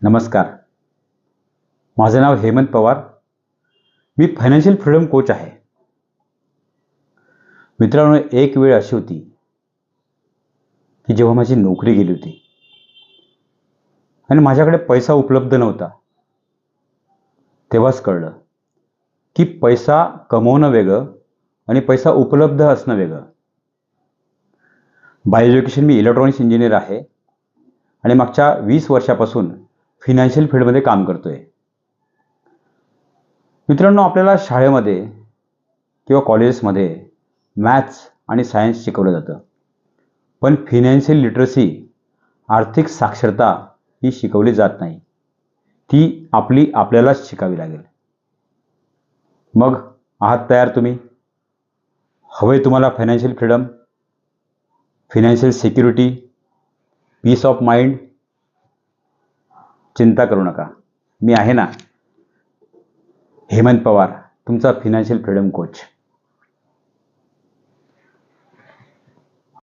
नमस्कार. माझं नाव हेमंत पवार. मी financial freedom coach आहे. मित्रांनो, एक वेळ अशी होती की जेव्हा माझी नोकरी गेली होती आणि माझ्याकडे पैसा उपलब्ध नव्हता. तेव्हाच कळलं की पैसा कमवणं वेगळं आणि पैसा उपलब्ध असणं वेगळं. बाय एज्युकेशन मी इलेक्ट्रॉनिक्स इंजिनियर आहे आणि मागच्या 20 वर्षापासून फिनान्शियल फील्डमध्ये काम करतोय. मित्रांनो, आपल्याला शाळेमध्ये किंवा कॉलेजेसमध्ये मॅथ्स आणि सायन्स शिकवलं जातं, पण फिनान्शियल लिटरसी, आर्थिक साक्षरता ही शिकवली जात नाही. ती आपल्यालाच शिकावी लागेल. मग आहात तयार तुम्ही? हवंय तुम्हाला financial freedom, financial security, peace of mind? चिंता करू नका, मी आहे ना, हेमंत पवार, तुमचा फिनान्शियल फ्रीडम कोच.